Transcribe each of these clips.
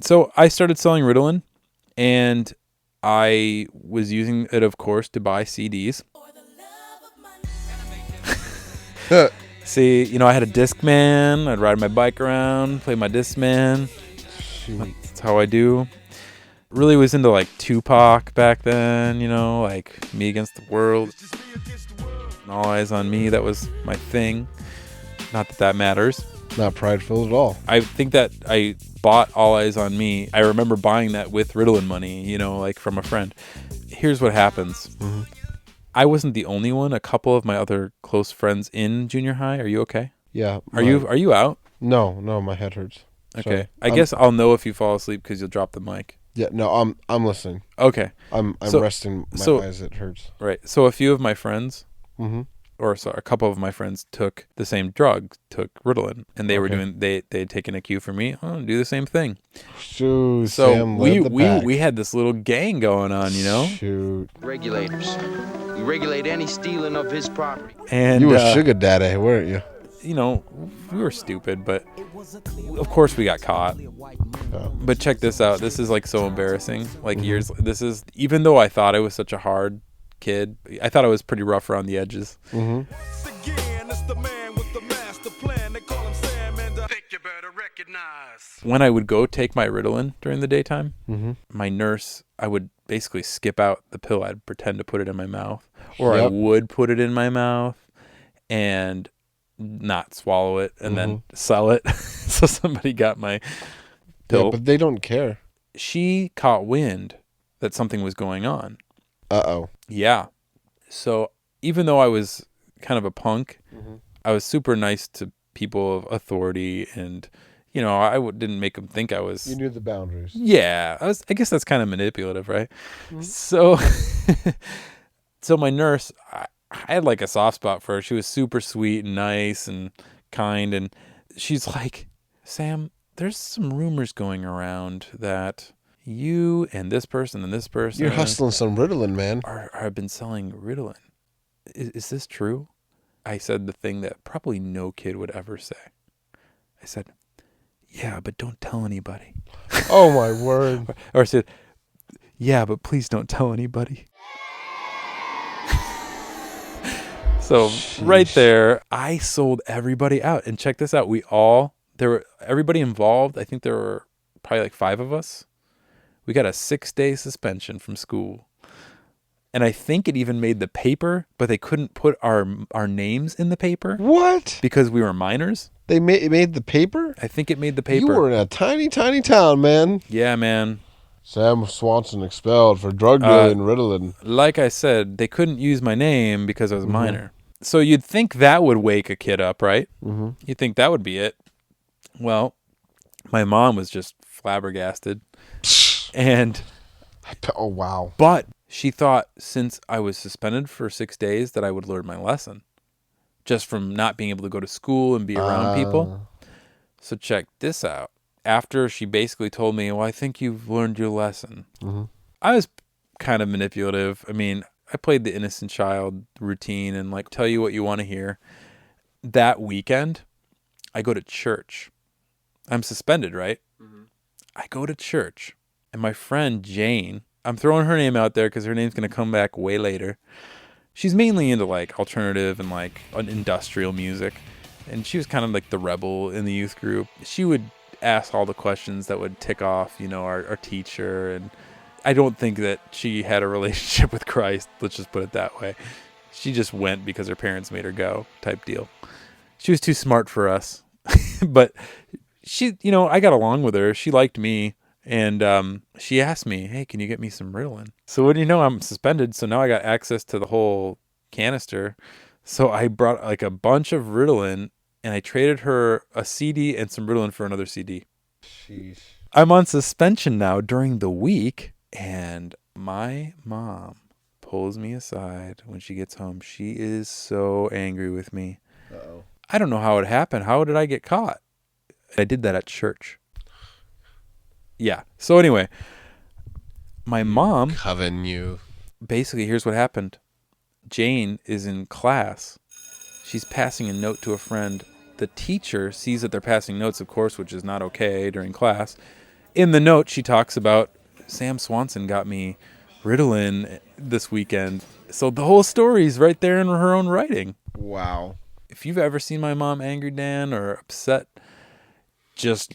So I started selling Ritalin, and I was using it, of course, to buy CDs. See, I had a Discman. I'd ride my bike around, play my Discman. Shoot. That's how I do. Really was into like Tupac back then, like Me Against the World, and All Eyes on Me. That was my thing. Not that that matters. Not prideful at all. I think that I bought All Eyes on Me. I remember buying that with Ritalin money, like from a friend. Here's what happens. Mm-hmm. I wasn't the only one. A couple of my other close friends in junior high. Are you okay? Yeah. Are you out? No, my head hurts. Okay. Sorry. I guess I'll know if you fall asleep because you'll drop the mic. Yeah, no, I'm listening. Okay. I'm So- resting my so- eyes. It hurts. Right. So a few of my friends, Mm-hmm. a couple of my friends took the same drug, took Ritalin, and they were Okay. doing. They'd taken a cue from me. Oh, do the same thing. Shoot, So Sam led the pack. we had this little gang going on, Shoot. Regulators. We regulate any stealing of his property. and You were sugar daddy, weren't you? we were stupid, but of course we got caught. Oh. But check this out. This is like so embarrassing. Like Mm-hmm. this is, even though I thought I was such a hard kid, I thought I was pretty rough around the edges. Mm-hmm. Again, it's the man with the master plan. They call him Sam, and I think you better recognize. When I would go take my Ritalin during the daytime, Mm-hmm. my nurse, I would basically skip out the pill. I'd pretend to put it in my mouth, or I Yep. would put it in my mouth and not swallow it and then sell it. So somebody got my pill. Yeah, but they don't care. She caught wind that something was going on. Uh-oh. Yeah. So even though I was kind of a punk, I was super nice to people of authority, and didn't make them think I was. You knew the boundaries. Yeah, I guess that's kind of manipulative, right? So, so my nurse, I had like a soft spot for her. She was super sweet and nice and kind, and she's like, Sam, there's some rumors going around that you and this person and this person You're hustling some Ritalin, man. have been selling Ritalin. Is this true? I said the thing that probably no kid would ever say. I said, yeah, but don't tell anybody. Oh, my word. Or I said, yeah, but please don't tell anybody. So right there, I sold everybody out. And check this out. Everybody involved, I think there were probably like 5 of us. We got a 6-day suspension from school. And I think it even made the paper, but they couldn't put our names in the paper What? because we were minors. They made the paper? I think it made the paper. You were in a tiny, tiny town, man. Yeah, man. Sam Swanson expelled for drug dealing Ritalin. Like I said, they couldn't use my name because I was a minor. So you'd think that would wake a kid up, right? Mm-hmm. You'd think that would be it. Well, my mom was just flabbergasted. And Oh, wow. but she thought since I was suspended for 6 days that I would learn my lesson just from not being able to go to school and be around people. So check this out. After she basically told me, well, I think you've learned your lesson. I was kind of manipulative. I mean, I played the innocent child routine and like tell you what you want to hear. That weekend, I go to church. I'm suspended, right? I go to church. And my friend Jane, I'm throwing her name out there because her name's going to come back way later. She's mainly into like alternative and like industrial music. And she was kind of like the rebel in the youth group. She would ask all the questions that would tick off, our teacher. And I don't think that she had a relationship with Christ. Let's just put it that way. She just went because her parents made her go type deal. She was too smart for us. But she, I got along with her. She liked me. And she asked me, hey, can you get me some Ritalin? So what do you know? I'm suspended. So now I got access to the whole canister. So I brought like a bunch of Ritalin and I traded her a CD and some Ritalin for another CD. Sheesh. I'm on suspension now during the week. And my mom pulls me aside when she gets home. She is so angry with me. Uh-oh. I don't know how it happened. How did I get caught? I did that at church. Yeah. So anyway, my mom, Coven you. basically, here's what happened. Jane is in class. She's passing a note to a friend. The teacher sees that they're passing notes, of course, which is not okay during class. in the note, she talks about Sam Swanson got me Ritalin this weekend. So the whole story's right there in her own writing. Wow. If you've ever seen my mom angry, Dan, or upset,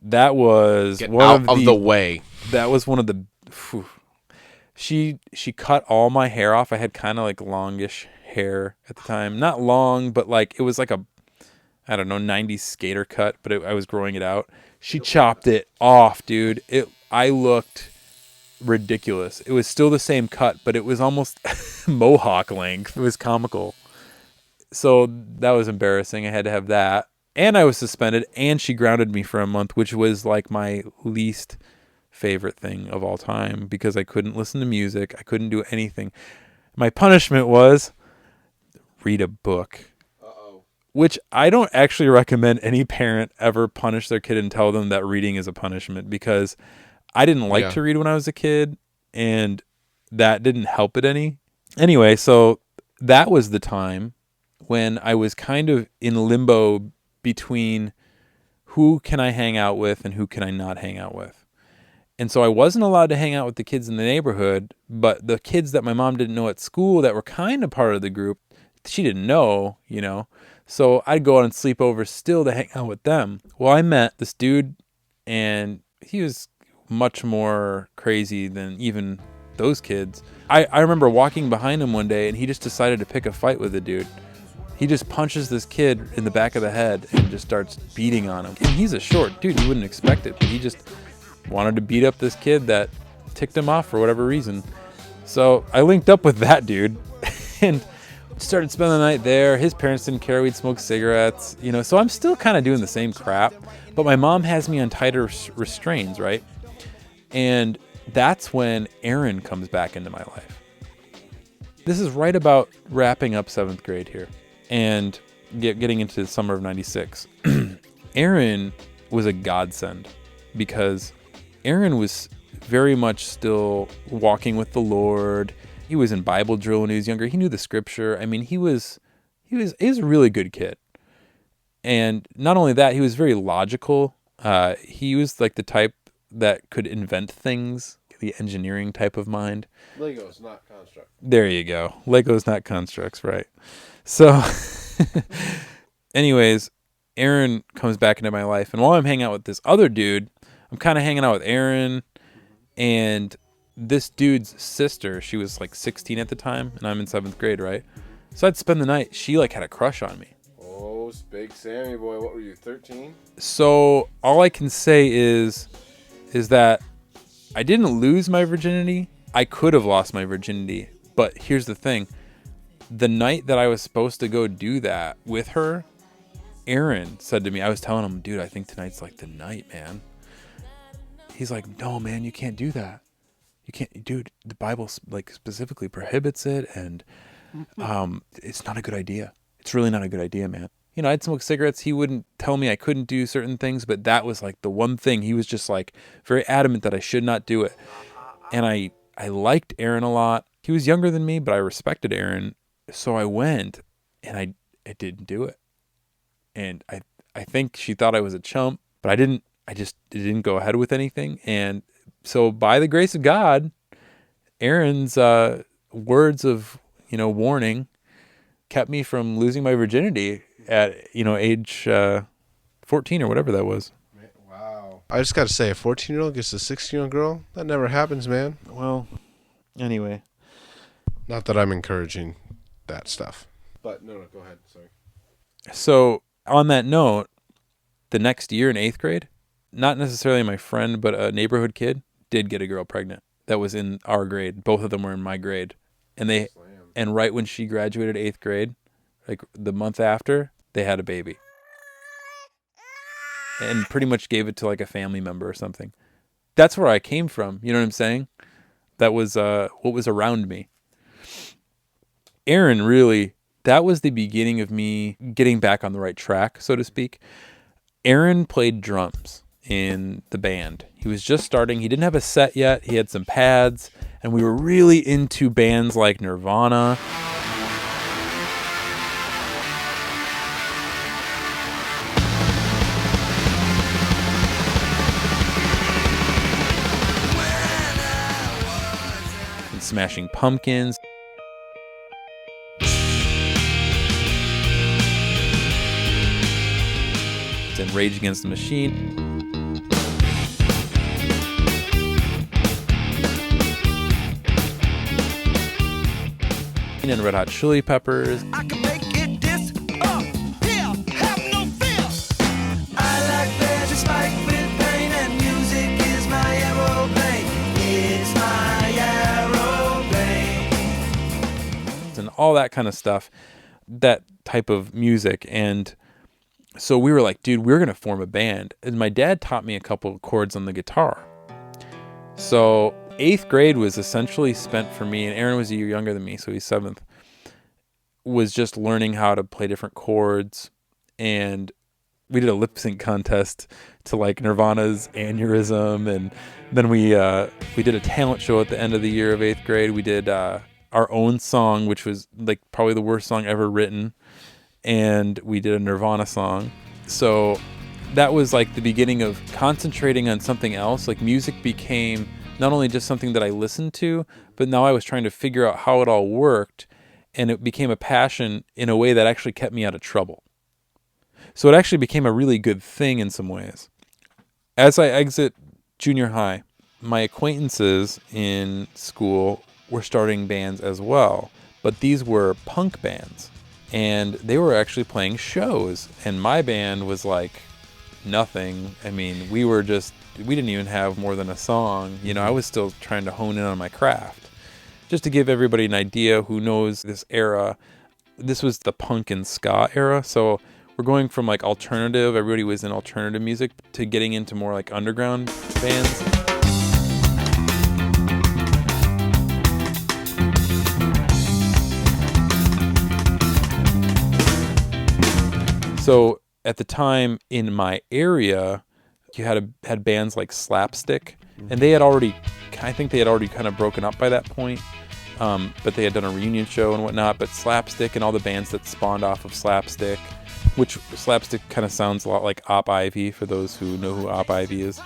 that was Get one out of the way. That was one of the. Whew. She cut all my hair off. I had kind of like longish hair at the time, not long, but like it was like a, I don't know, 90s skater cut. But I was growing it out. She chopped it off, dude. I looked ridiculous. It was still the same cut, but it was almost mohawk length. It was comical. So that was embarrassing. I had to have that. And I was suspended, and she grounded me for a month, which was like my least favorite thing of all time because I couldn't listen to music. I couldn't do anything. My punishment was read a book. Which I don't actually recommend any parent ever punish their kid and tell them that reading is a punishment, because I didn't like to read when I was a kid, and that didn't help it any. Anyway, so that was the time when I was kind of in limbo between who can I hang out with and who can I not hang out with. And so I wasn't allowed to hang out with the kids in the neighborhood, but the kids that my mom didn't know at school that were kind of part of the group, she didn't know, you know. So I'd go out and sleep over still to hang out with them. Well, I met this dude, and he was much more crazy than even those kids. I remember walking behind him one day, and he just decided to pick a fight with the dude. He just punches this kid in the back of the head and just starts beating on him. And he's a short dude. You wouldn't expect it, but he just wanted to beat up this kid that ticked him off for whatever reason. So I linked up with that dude and started spending the night there. His parents didn't care. We'd smoke cigarettes, you know. So I'm still kind of doing the same crap, but my mom has me on tighter restraints, right? And that's when Aaron comes back into my life. This is right about wrapping up 7th grade here and getting into the summer of 96. Aaron was a godsend because Aaron was very much still walking with the Lord. He was in Bible drill when he was younger. He knew the scripture. I mean, he was a really good kid. And not only that, he was very logical. He was like the type that could invent things, the engineering type of mind. Legos, not constructs. There you go. Legos, not constructs, right? So, anyways, Aaron comes back into my life. And while I'm hanging out with this other dude, I'm kind of hanging out with Aaron. And this dude's sister, she was like 16 at the time, and I'm in 7th grade, right? So I'd spend the night. She like had a crush on me. Oh, big Sammy boy. What were you, 13? So all I can say is that I didn't lose my virginity. I could have lost my virginity. But here's the thing. The night that I was supposed to go do that with her, Aaron said to me, I was telling him, dude, I think tonight's like the night, man. He's like, no, man, you can't do that. You can't, dude, the Bible like specifically prohibits it, and it's not a good idea. It's really not a good idea, man. You know, I'd smoke cigarettes. He wouldn't tell me I couldn't do certain things, but that was like the one thing. He was just like very adamant that I should not do it. And I liked Aaron a lot. He was younger than me, but I respected Aaron. So I went, and I didn't do it. And I think she thought I was a chump, but I didn't. I just didn't go ahead with anything. And so by the grace of God, Aaron's words of, warning kept me from losing my virginity at, age 14 or whatever that was. Wow. I just got to say, a 14-year-old gets a 16-year-old girl? That never happens, man. Well, anyway. Not that I'm encouraging that stuff. But no, go ahead. Sorry. So on that note, the next year in 8th grade, not necessarily my friend, but a neighborhood kid did get a girl pregnant that was in our grade. Both of them were in my grade. And right when she graduated 8th grade, like the month after, they had a baby. And pretty much gave it to like a family member or something. That's where I came from. You know what I'm saying? That was what was around me. Aaron, really, that was the beginning of me getting back on the right track, so to speak. Aaron played drums in the band. He was just starting. He didn't have a set yet. He had some pads, and we were really into bands like Nirvana. Smashing Pumpkins. And Rage Against the Machine. And Red Hot Chili Peppers. I can make it this up here, have no fear. I like pleasure spiked with pain, and music is my aeroplane. It's my aeroplane. And all that kind of stuff, that type of music. And so we were like, dude, we're going to form a band. And my dad taught me a couple of chords on the guitar. So 8th grade was essentially spent for me, and Aaron was a year younger than me, so he's 7th, was just learning how to play different chords. And we did a lip sync contest to like Nirvana's Aneurysm. And then we did a talent show at the end of the year of 8th grade. We did our own song, which was like probably the worst song ever written. And we did a Nirvana song. So that was like the beginning of concentrating on something else. Like music became not only just something that I listened to, but now I was trying to figure out how it all worked. And it became a passion in a way that actually kept me out of trouble. So it actually became a really good thing in some ways. As I exit junior high, my acquaintances in school were starting bands as well. But these were punk bands. And they were actually playing shows. And my band was like nothing. I mean, we didn't even have more than a song. You know, I was still trying to hone in on my craft. Just to give everybody an idea who knows this era, this was the punk and ska era. So we're going from like alternative, everybody was in alternative music, to getting into more like underground bands. So at the time in my area, you had bands like Slapstick, and I think they had already kind of broken up by that point. But they had done a reunion show and whatnot. But Slapstick and all the bands that spawned off of Slapstick, which Slapstick kind of sounds a lot like Op Ivy for those who know who Op Ivy is.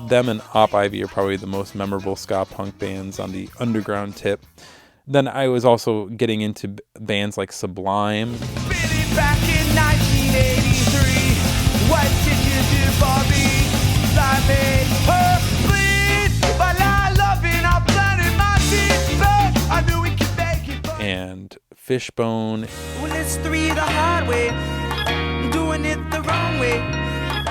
Them and Op Ivy are probably the most memorable ska punk bands on the underground tip. Then I was also getting into bands like Sublime. Billy, back in 1983, what did you do for me? I made her bleed, but I love it, I planted my feet back. I knew we could make it. And Fishbone. Well, it's 3 the hard way, I'm doing it the wrong way.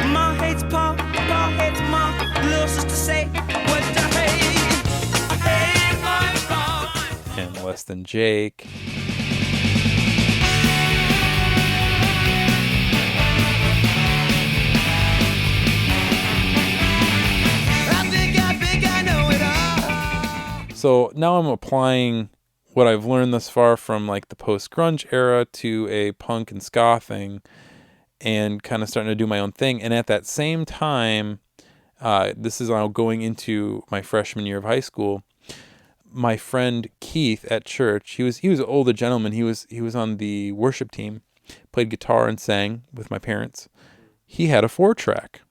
Ma hates Pa, Pa hates Ma. Little sister say, what's the hate? I hate my Pa. And Less Than Jake. So now I'm applying what I've learned thus far from like the post-grunge era to a punk and ska thing, and kind of starting to do my own thing. And at that same time, this is now going into my freshman year of high school, my friend Keith at church, he was an older gentleman. He was on the worship team, played guitar and sang with my parents. He had a 4-track.